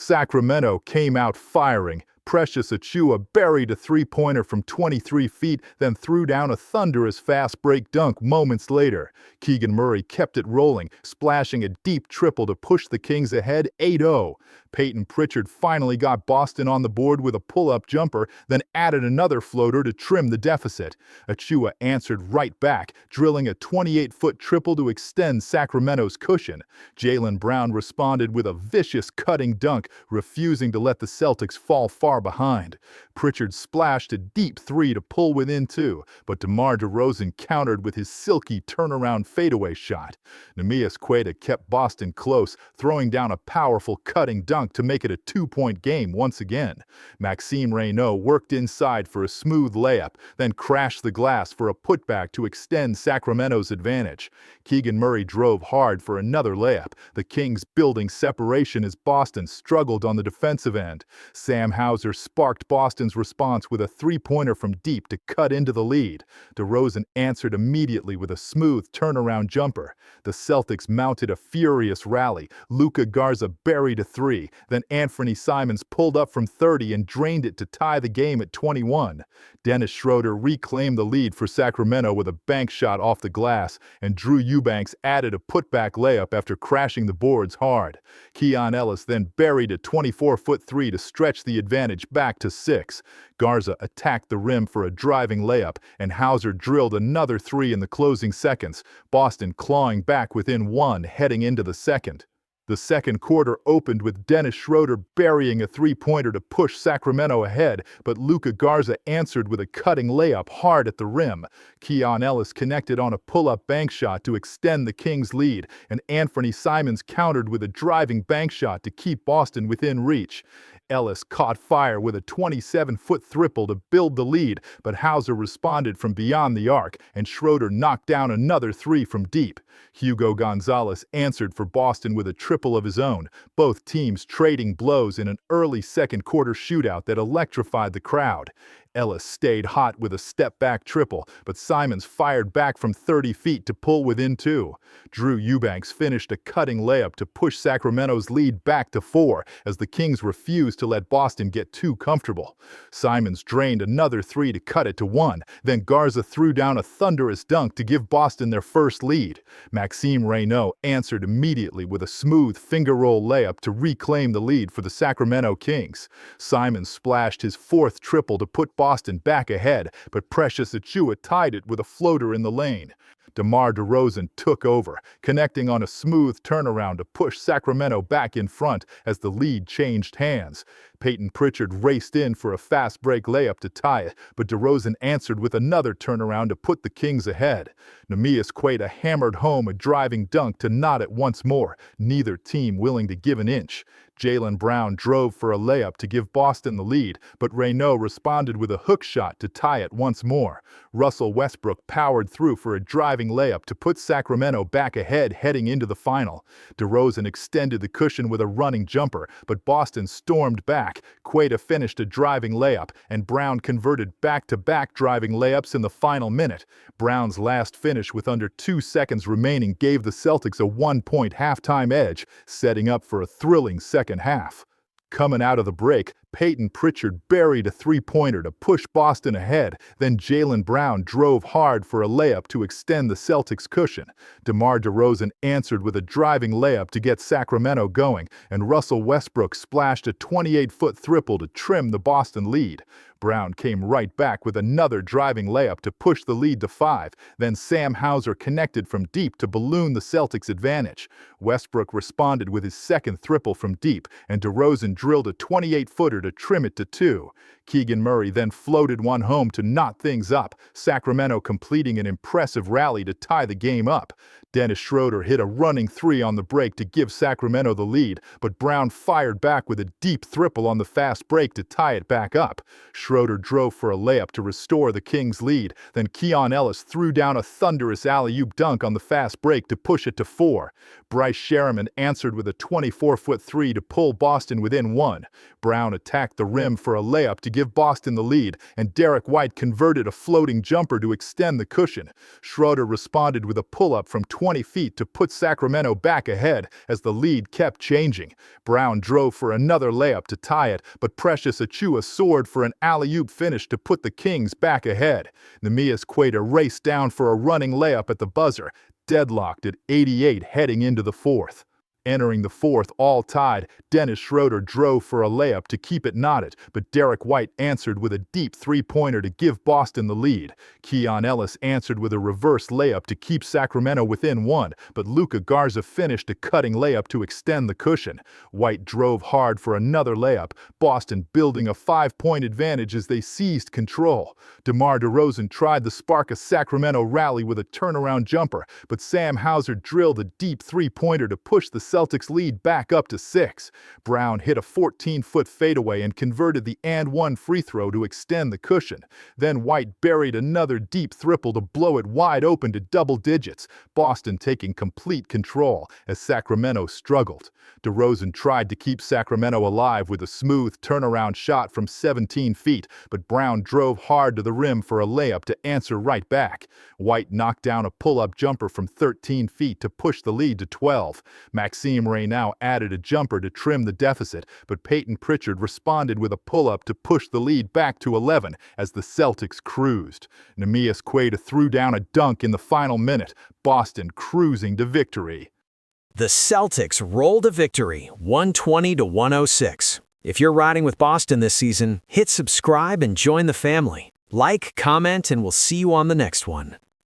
Sacramento came out firing. Precious Achiuwa buried a three-pointer from 23 feet, then threw down a thunderous fast break dunk moments later. Keegan Murray kept it rolling, splashing a deep triple to push the Kings ahead 8-0. Payton Pritchard finally got Boston on the board with a pull-up jumper, then added another floater to trim the deficit. Achiuwa answered right back, drilling a 28-foot triple to extend Sacramento's cushion. Jaylen Brown responded with a vicious cutting dunk, refusing to let the Celtics fall far behind. Pritchard splashed a deep three to pull within two, but DeMar DeRozan countered with his silky turnaround fadeaway shot. Neemias Queta kept Boston close, throwing down a powerful cutting dunk to make it a two-point game once again. Maxime Reynaud worked inside for a smooth layup, then crashed the glass for a putback to extend Sacramento's advantage. Keegan Murray drove hard for another layup, the Kings building separation as Boston struggled on the defensive end. Sam Hauser sparked Boston's response with a three-pointer from deep to cut into the lead. DeRozan answered immediately with a smooth turnaround jumper. The Celtics mounted a furious rally. Luka Garza buried a three, then Anfernee Simons pulled up from 30 and drained it to tie the game at 21. Dennis Schroeder reclaimed the lead for Sacramento with a bank shot off the glass, and Drew Eubanks added a putback layup after crashing the boards hard. Keon Ellis then buried a 24-foot three to stretch the advantage back to 6. Garza attacked the rim for a driving layup, and Hauser drilled another three in the closing seconds, Boston clawing back within one heading into the second. The second quarter opened with Dennis Schroeder burying a three-pointer to push Sacramento ahead, but Luka Garza answered with a cutting layup hard at the rim. Keon Ellis connected on a pull-up bank shot to extend the Kings' lead, and Anfernee Simons countered with a driving bank shot to keep Boston within reach. Ellis caught fire with a 27-foot triple to build the lead, but Hauser responded from beyond the arc, and Schroeder knocked down another three from deep. Hugo Gonzalez answered for Boston with a triple of his own, both teams trading blows in an early second-quarter shootout that electrified the crowd. Ellis stayed hot with a step-back triple, but Simons fired back from 30 feet to pull within two. Drew Eubanks finished a cutting layup to push Sacramento's lead back to 4 as the Kings refused to let Boston get too comfortable. Simons drained another three to cut it to 1, then Garza threw down a thunderous dunk to give Boston their first lead. Maxime Reynaud answered immediately with a smooth finger-roll layup to reclaim the lead for the Sacramento Kings. Simons splashed his fourth triple to put Boston back ahead, but Precious Achiuwa tied it with a floater in the lane. DeMar DeRozan took over, connecting on a smooth turnaround to push Sacramento back in front as the lead changed hands. Payton Pritchard raced in for a fast break layup to tie it, but DeRozan answered with another turnaround to put the Kings ahead. Neemias Queta hammered home a driving dunk to knot it once more, neither team willing to give an inch. Jaylen Brown drove for a layup to give Boston the lead, but Reynaud responded with a hook shot to tie it once more. Russell Westbrook powered through for a driving layup to put Sacramento back ahead heading into the final. DeRozan extended the cushion with a running jumper, but Boston stormed back. Queta finished a driving layup, and Brown converted back-to-back driving layups in the final minute. Brown's last finish with under 2 seconds remaining gave the Celtics a 1-point halftime edge, setting up for a thrilling second half. Coming out of the break, Payton Pritchard buried a three-pointer to push Boston ahead, then Jaylen Brown drove hard for a layup to extend the Celtics' cushion. DeMar DeRozan answered with a driving layup to get Sacramento going, and Russell Westbrook splashed a 28-foot triple to trim the Boston lead. Brown came right back with another driving layup to push the lead to 5, then Sam Hauser connected from deep to balloon the Celtics' advantage. Westbrook responded with his second triple from deep, and DeRozan drilled a 28-footer to trim it to 2. Keegan Murray then floated one home to knot things up, Sacramento completing an impressive rally to tie the game up. Dennis Schroeder hit a running three on the break to give Sacramento the lead, but Brown fired back with a deep triple on the fast break to tie it back up. Schroeder drove for a layup to restore the Kings' lead, then Keon Ellis threw down a thunderous alley-oop dunk on the fast break to push it to 4. Bryce Sherriman answered with a 24-foot three to pull Boston within 1. Brown attacked attacked the rim for a layup to give Boston the lead, and Derrick White converted a floating jumper to extend the cushion. Schroeder responded with a pull-up from 20 feet to put Sacramento back ahead as the lead kept changing. Brown drove for another layup to tie it, but Precious Achiuwa soared for an alley-oop finish to put the Kings back ahead. Neemias Queta raced down for a running layup at the buzzer, deadlocked at 88 heading into the fourth. Entering the fourth, all tied, Dennis Schroeder drove for a layup to keep it knotted, but Derrick White answered with a deep three-pointer to give Boston the lead. Keon Ellis answered with a reverse layup to keep Sacramento within one, but Luka Garza finished a cutting layup to extend the cushion. White drove hard for another layup, Boston building a 5-point advantage as they seized control. DeMar DeRozan tried to spark a Sacramento rally with a turnaround jumper, but Sam Hauser drilled a deep three-pointer to push the Celtics lead back up to 6. Brown hit a 14-foot fadeaway and converted the and-one free throw to extend the cushion. Then White buried another deep triple to blow it wide open to double digits, Boston taking complete control as Sacramento struggled. DeRozan tried to keep Sacramento alive with a smooth turnaround shot from 17 feet, but Brown drove hard to the rim for a layup to answer right back. White knocked down a pull-up jumper from 13 feet to push the lead to 12. Maxime now added a jumper to trim the deficit, but Payton Pritchard responded with a pull-up to push the lead back to 11 as the Celtics cruised. Neemias Queta threw down a dunk in the final minute, Boston cruising to victory. The Celtics rolled a victory, 120-106. If you're riding with Boston this season, hit subscribe and join the family. Like, comment, and we'll see you on the next one.